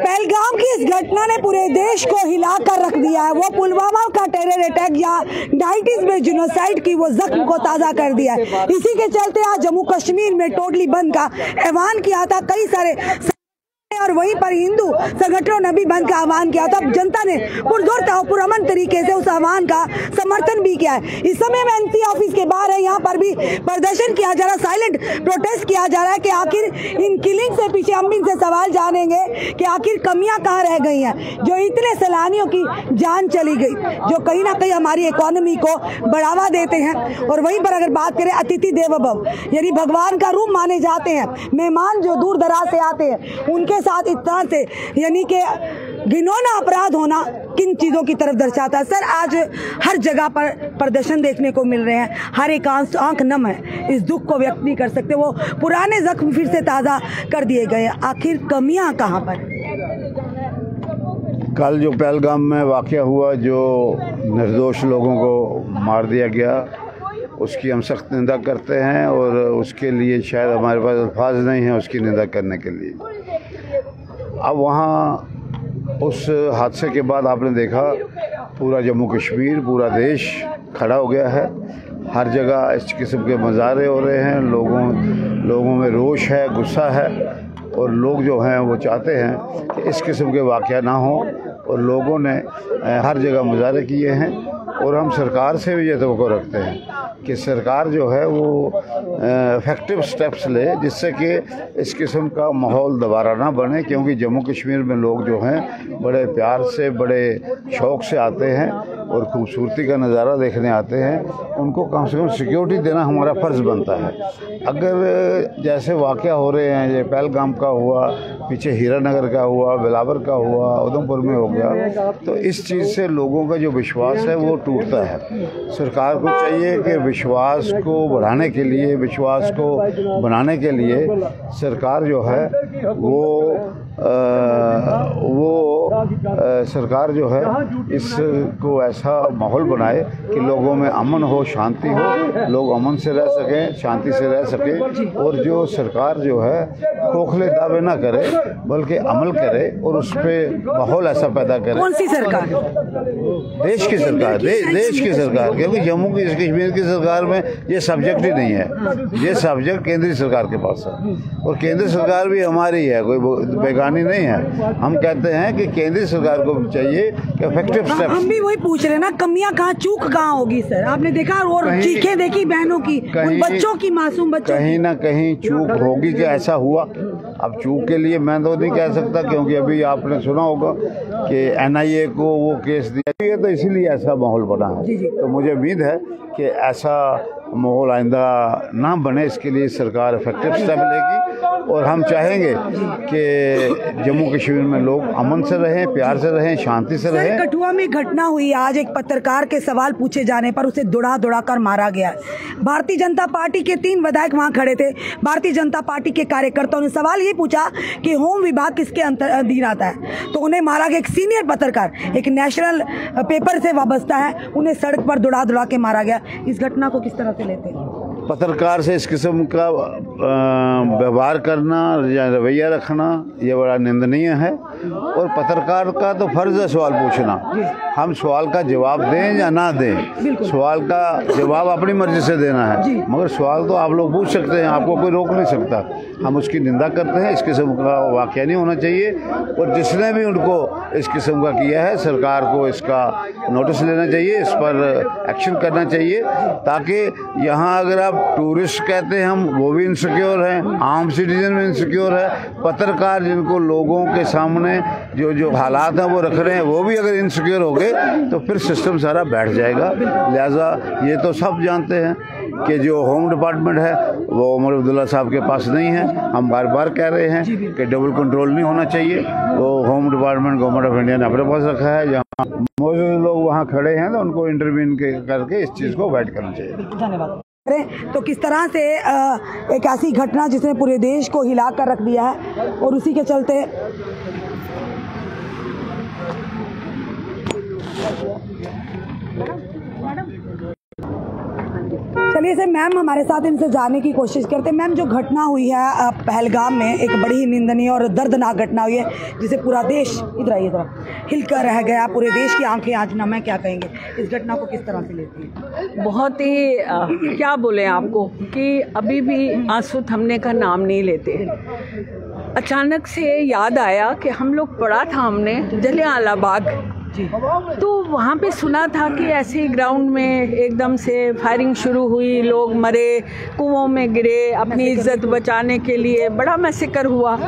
पहलगाम की इस घटना ने पूरे देश को हिला कर रख दिया है। वो पुलवामा का टेरर अटैक या 90s में जिनोसाइड की वो जख्म को ताज़ा कर दिया है। इसी के चलते आज जम्मू कश्मीर में टोटली बंद का ऐलान किया था। कई सारे और वहीं पर हिंदू संगठनों ने भी बंद का आह्वान किया था। जनता ने पुरजोर पुरअमन तरीके से उस आह्वान का समर्थन भी किया है। इस समय में एनसी ऑफिस के बाहर है, यहाँ पर भी प्रदर्शन किया जा रहा है, साइलेंट प्रोटेस्ट किया जा रहा है कि आखिर इन किलिंग से पीछे हम इनसे सवाल जानेंगे कि आखिर कमियां कहाँ रह गई हैं जो इतने सैलानियों की जान चली गई, जो कहीं ना कहीं हमारी इकोनॉमी को बढ़ावा देते हैं। और वहीं पर अगर बात करें अतिथि देवो भव, यानी भगवान का रूप माने जाते हैं, मेहमान जो दूर दराज से आते हैं उनके साथ इस तरह से यानी कि घिनौना अपराध होना किन चीज़ों की तरफ दर्शाता है। सर, आज हर जगह पर प्रदर्शन देखने को मिल रहे हैं, हर एक आंख नम है, इस दुख को व्यक्त नहीं कर सकते। वो पुराने जख्म फिर से ताज़ा कर दिए गए, आखिर कमियां कहाँ पर? कल जो पहलगाम में वाक़या हुआ, जो निर्दोष लोगों को मार दिया गया, उसकी हम सख्त निंदा करते हैं और उसके लिए शायद हमारे पास अल्फाज नहीं हैं उसकी निंदा करने के लिए। अब वहाँ उस हादसे के बाद आपने देखा पूरा जम्मू कश्मीर, पूरा देश खड़ा हो गया है। हर जगह इस किस्म के मज़ारे हो रहे हैं, लोगों में रोष है, गुस्सा है और लोग जो हैं वो चाहते हैं कि इस किस्म के वाक़या ना हो। और लोगों ने हर जगह मुजाहरे किए हैं और हम सरकार से भी ये तवक्को रखते हैं कि सरकार जो है वो इफेक्टिव स्टेप्स ले जिससे कि इस किस्म का माहौल दोबारा ना बने। क्योंकि जम्मू कश्मीर में लोग जो हैं बड़े प्यार से, बड़े शौक़ से आते हैं और खूबसूरती का नज़ारा देखने आते हैं। उनको कम से कम सिक्योरिटी देना हमारा फ़र्ज़ बनता है। अगर जैसे वाक़या हो रहे हैं, ये पहलगाम का हुआ, पीछे हीरानगर का हुआ, बिलावर का हुआ, उधमपुर में हो गया, तो इस चीज़ से लोगों का जो विश्वास है वो टूटता है। सरकार को चाहिए कि विश्वास को बढ़ाने के लिए, विश्वास को बनाने के लिए सरकार जो है सरकार जो है इसको ऐसा माहौल बनाए कि लोगों में अमन हो, शांति हो, लोग अमन से रह सकें, शांति से रह सकें। और जो सरकार जो है खोखले दावे ना करे बल्कि अमल करे और उस पर माहौल ऐसा पैदा करे। कौन सी सरकार? देश की सरकार, देश की सरकार। क्योंकि जम्मू कश्मीर की सरकार में ये सब्जेक्ट ही नहीं है, ये सब्जेक्ट केंद्रीय सरकार के पास है और केंद्र सरकार भी हमारी है, कोई बेगानी नहीं है। हम कहते हैं कि केंद्रीय सरकार को चाहिए कि इफेक्टिव स्टेप्स। हम भी वही पूछ रहे हैं ना, कमियां कहाँ, चूक कहाँ होगी सर? आपने देखा और चीखें देखी बहनों की, उन बच्चों की, मासूम बच्चों, कहीं ना कहीं चूक होगी कि ऐसा हुआ। अब चूक के लिए मैं तो नहीं कह सकता क्योंकि अभी आपने सुना होगा कि NIA को वो केस दिया है, तो इसीलिए ऐसा माहौल बना है। तो मुझे उम्मीद है कि ऐसा माहौल आइंदा ना बने, इसके लिए सरकार इफेक्टिव स्टेप लेगी। और हम चाहेंगे कि जम्मू कश्मीर में लोग अमन से रहें, प्यार से रहें, शांति से रहें। कठुआ में घटना हुई आज, एक पत्रकार के सवाल पूछे जाने पर उसे दौड़ा कर मारा गया। भारतीय जनता पार्टी के 3 विधायक वहां खड़े थे। भारतीय जनता पार्टी के कार्यकर्ताओं ने सवाल ये पूछा कि होम विभाग किसके अधीन आता है, तो उन्हें मारा गया। एक सीनियर पत्रकार, एक नेशनल पेपर से वाबस्ता है, उन्हें सड़क पर दौड़ा के मारा गया। इस घटना को किस तरह से लेते हैं? पत्रकार से इस किस्म का व्यवहार करना या रवैया रखना ये बड़ा निंदनीय है और पत्रकार का तो फर्ज है सवाल पूछना। हम सवाल का जवाब दें या ना दें, सवाल का जवाब अपनी मर्जी से देना है, मगर सवाल तो आप लोग पूछ सकते हैं, आपको कोई रोक नहीं सकता। हम उसकी निंदा करते हैं, इस किस्म का वाक़या नहीं होना चाहिए और जिसने भी उनको इस किस्म का किया है सरकार को इसका नोटिस लेना चाहिए, इस पर एक्शन करना चाहिए ताकि यहाँ अगर आप टूरिस्ट कहते हैं हम, वो भी इनसिक्योर हैं, आम सिटीजन भी इनसिक्योर है, पत्रकार जिनको लोगों के सामने जो हालात हैं वो रख रहे हैं वो भी अगर इनसिक्योर हो गए तो फिर सिस्टम सारा बैठ जाएगा। लिहाजा ये तो सब जानते हैं कि जो होम डिपार्टमेंट है वो उमर अब्दुल्ला साहब के पास नहीं है। हम बार बार कह रहे हैं कि डबल कंट्रोल नहीं होना चाहिए, वो home department government of India ने अपने पास रखा है। जहाँ मौजूद लोग वहाँ खड़े हैं तो उनको इंटरवीन करके इस चीज़ को अवॉइड करना चाहिए। धन्यवाद। तो किस तरह से एक ऐसी घटना जिसने पूरे देश को हिला कर रख दिया है और उसी के चलते चलिए से मैम हमारे साथ इनसे जानने की कोशिश करते हैं। मैम, जो घटना हुई है पहलगाम में, एक बड़ी ही निंदनीय और दर्दनाक घटना हुई है जिसे पूरा देश इधर आइए हिलकर रह गया, पूरे देश की आंखें आज नम है। क्या कहेंगे, इस घटना को किस तरह से लेती है? बहुत ही क्या बोले आपको कि अभी भी आंसू थमने का नाम नहीं लेते। अचानक से याद आया कि हम लोग पढ़ा था हमने जलियांवाला बाग, तो वहाँ पे सुना था कि ऐसे ही ग्राउंड में एकदम से फायरिंग शुरू हुई, लोग मरे, कुओं में गिरे, अपनी इज्जत बचाने के लिए बड़ा मैसेकर हुआ।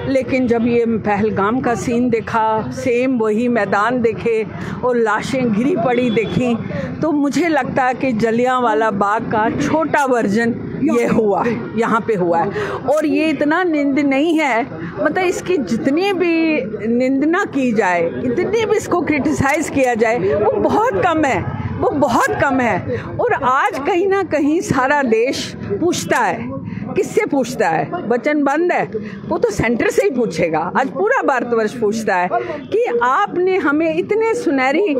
लेकिन जब ये पहलगाम का सीन देखा, सेम वही मैदान देखे और लाशें घिरी पड़ी देखी, तो मुझे लगता है कि जलियांवाला बाग का छोटा वर्जन ये हुआ है, यहाँ पे हुआ है। और ये इतना निंद नहीं है, मतलब इसकी जितनी भी निंदना की जाए, इतनी भी इसको क्रिटिसाइज़ किया जाए, वो बहुत कम है, वो बहुत कम है। और आज कहीं ना कहीं सारा देश पूछता है, किससे पूछता है? वचन बंद है, वो तो सेंटर से ही पूछेगा। आज पूरा भारतवर्ष पूछता है कि आपने हमें इतने सुनहरी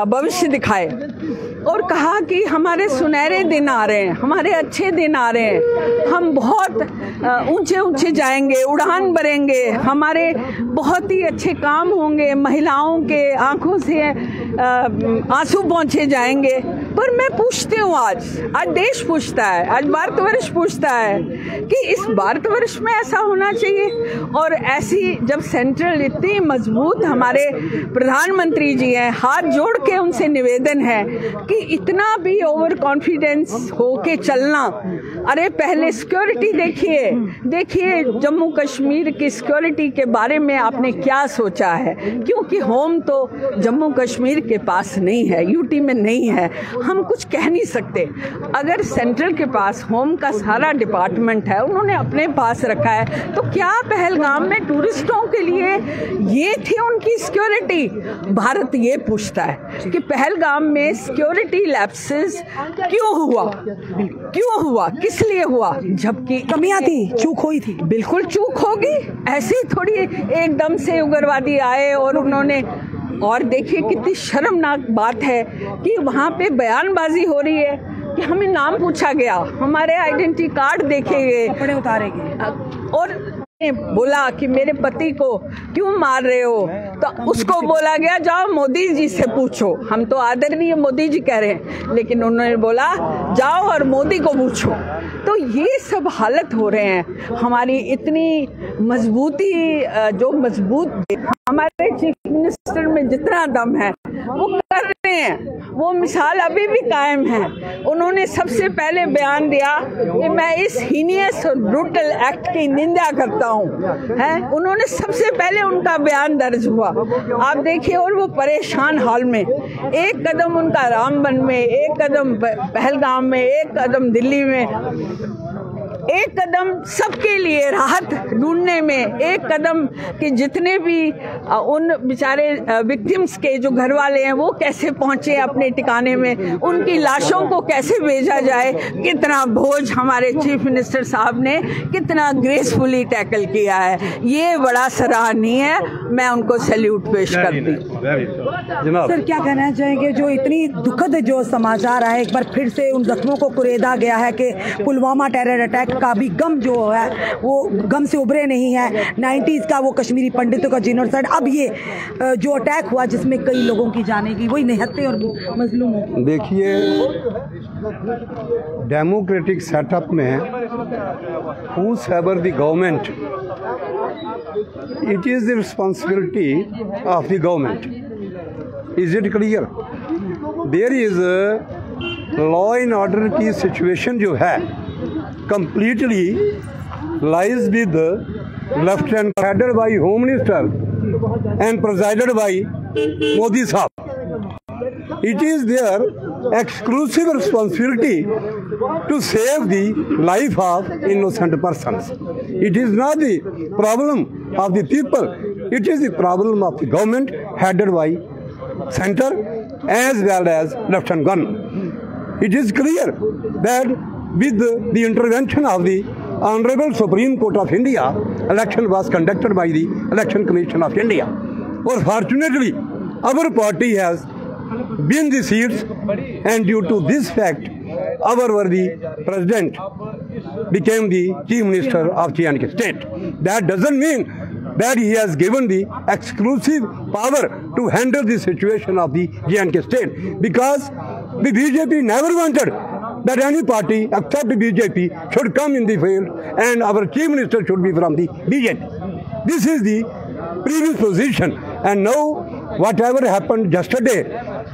भविष्य दिखाए और कहा कि हमारे सुनहरे दिन आ रहे हैं, हमारे अच्छे दिन आ रहे हैं, हम बहुत ऊंचे ऊंचे जाएंगे, उड़ान भरेंगे, हमारे बहुत ही अच्छे काम होंगे, महिलाओं के आंखों से आंसू पहुँचे जाएंगे। पर मैं पूछती हूँ, आज देश पूछता है, आज भारतवर्ष पूछता है कि इस भारतवर्ष में ऐसा होना चाहिए। और ऐसी जब सेंट्रल इतनी मजबूत हमारे प्रधानमंत्री जी हैं, हाथ जोड़ के उनसे निवेदन है कि इतना भी ओवर कॉन्फिडेंस हो के चलना। अरे पहले सिक्योरिटी देखिए जम्मू कश्मीर की सिक्योरिटी के बारे में आपने क्या सोचा है? क्योंकि होम तो जम्मू कश्मीर के पास नहीं है, यूटी में नहीं है, हम कुछ कह नहीं सकते। अगर सेंट्रल के पास होम का सारा डिपार्टमेंट है, उन्होंने अपने पास रखा है, तो क्या पहलगाम में टूरिस्टों के लिए ये थी उनकी सिक्योरिटी? भारत ये पूछता है कि पहलगाम में सिक्योरिटी लैप्सेस क्यों हुआ, किस लिए हुआ? जबकि कमियां थी, चूक हुई थी। बिल्कुल चूक होगी, ऐसे ही थोड़ी एकदम से उग्रवादी आए और उन्होंने। और देखिए कितनी शर्मनाक बात है कि वहाँ पे बयानबाजी हो रही है कि हमें नाम पूछा गया, हमारे आइडेंटिटी कार्ड देखे गए, कपड़े उतारे गए और बोला कि मेरे पति को क्यों मार रहे हो, तो उसको बोला गया जाओ मोदी जी से पूछो। हम तो आदरणीय मोदी जी कह रहे हैं, लेकिन उन्होंने बोला जाओ और मोदी को पूछो। तो ये सब हालत हो रहे हैं। हमारी इतनी मजबूती, जो मजबूत हमारे चीफ मिनिस्टर में जितना दम है वो कर रहे हैं, वो मिसाल अभी भी कायम है। उन्होंने सबसे पहले बयान दिया कि मैं इस हीनियस और ब्रूटल एक्ट की निंदा करता हूँ, हैं? उन्होंने सबसे पहले उनका बयान दर्ज हुआ, आप देखिए। और वो परेशान हाल में, एक कदम उनका रामबन में, एक कदम पहलगाम में, एक कदम दिल्ली में, एक कदम सबके लिए राहत ढूंढने में, एक कदम कि जितने भी उन बेचारे विक्टिम्स के जो घर वाले हैं वो कैसे पहुंचे अपने ठिकाने में, उनकी लाशों को कैसे भेजा जाए। कितना बोझ हमारे चीफ मिनिस्टर साहब ने कितना ग्रेसफुली टैकल किया है, ये बड़ा सराहनीय है। मैं उनको सैल्यूट पेश करती हूँ। सर, क्या कहना चाहेंगे, जो इतनी दुखद जो समाचार है, एक बार फिर से उन जख्मों को कुरेदा गया है कि पुलवामा टेरर अटैक का भी गम जो है वो गम से उभरे नहीं है। 90s का वो कश्मीरी पंडितों का जीनोसाइड, अब ये जो अटैक हुआ जिसमें कई लोगों की जाने की, वही निहत्ते और मजलूमों की। देखिए, डेमोक्रेटिक सेटअप में whosoever the government, it is the responsibility of the government. Is it clear? There is a law and order की सिचुएशन जो है completely lies with the Lieutenant headed by Home Minister and presided by Modi Sahab. It is their exclusive responsibility to save the life of innocent persons. It is not the problem of the people. It is the problem of the government headed by center as well as Lieutenant Governor. It is clear that with the intervention of the Honorable Supreme Court of India, election was conducted by the Election Commission of India. Or fortunately, our party has won the seats, and due to this fact, our worthy president became the chief minister of J&K state. That doesn't mean that he has given the exclusive power to handle the situation of the J&K state, because the BJP never wanted that any party except the BJP should come in the field and our chief minister should be from the BJP. This is the previous position, and now whatever happened yesterday,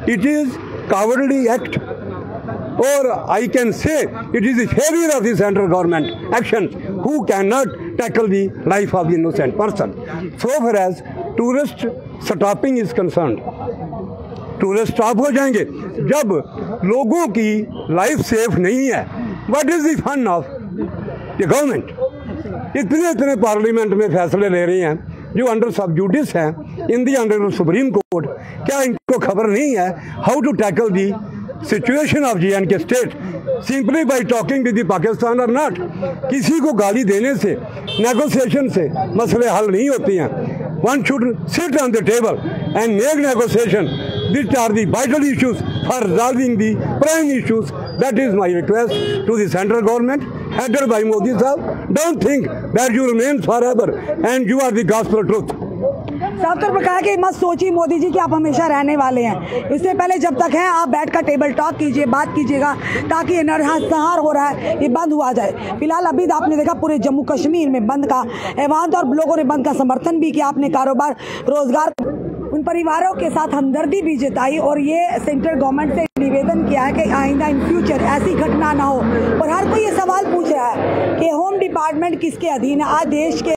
it is cowardly act, or I can say it is the failure of the central government actions who cannot tackle the life of the innocent person. So far as tourist stopping is concerned, tourist stop हो जाएंगे जब लोगों की life safe नहीं है। What is the fun of the government? इतने parliament में फैसले ले रही हैं जो अंडर सब जुडिस हैं in the under supreme court. क्या इनको खबर नहीं है how to tackle the situation of J&K state simply by talking with the Pakistan और नॉट? किसी को गाली देने से, नेगोशिएशन से मसले हल नहीं होते हैं। One should sit on the table and make negotiation. These are the vital issues for resolving the prime issues. That is my request to the central government headed by Modi sahab. Don't think that you remain forever and you are the gospel truth. साफ तौर पर कहा कि मत सोचिए मोदी जी कि आप हमेशा रहने वाले हैं। इससे पहले जब तक है आप बैठकर टेबल टॉक कीजिए, बात कीजिएगा, ताकि ये नरसंहार हो रहा है ये बंद हुआ जाए। फिलहाल अभी आपने देखा पूरे जम्मू कश्मीर में बंद का ऐलान था और लोगों ने बंद का समर्थन भी किया, अपने कारोबार रोजगार उन परिवारों के साथ हमदर्दी भी जताई और ये सेंट्रल गवर्नमेंट से निवेदन किया है कि आइंदा इन फ्यूचर ऐसी घटना ना हो। और हर कोई ये सवाल पूछ रहा है कि होम डिपार्टमेंट किसके अधीन है। आज देश के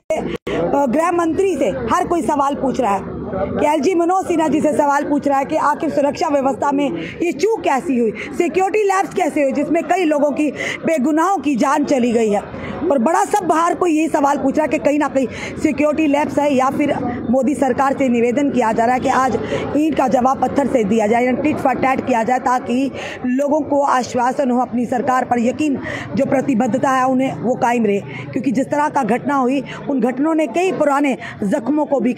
गृह मंत्री से हर कोई सवाल पूछ रहा है कि LG मनोज सिन्हा जी से सवाल पूछ रहा है कि आखिर सुरक्षा व्यवस्था में ये चूक कैसी हुई, सिक्योरिटी लैब्स कैसे हुई जिसमें कई लोगों की बेगुनाहों की जान चली गई है। और बड़ा सब बाहर कोई यही सवाल पूछ रहा है कि कहीं ना कहीं सिक्योरिटी लैब्स है या फिर मोदी सरकार से निवेदन किया जा रहा है कि आज ईंट का जवाब पत्थर से दिया जाए, टिट फॉर टैट किया जाए, ताकि लोगों को आश्वासन हो, अपनी सरकार पर यकीन जो प्रतिबद्धता है उन्हें वो कायम रहे। क्योंकि जिस तरह का घटना हुई उन घटनाओं ने कई पुराने जख्मों को भी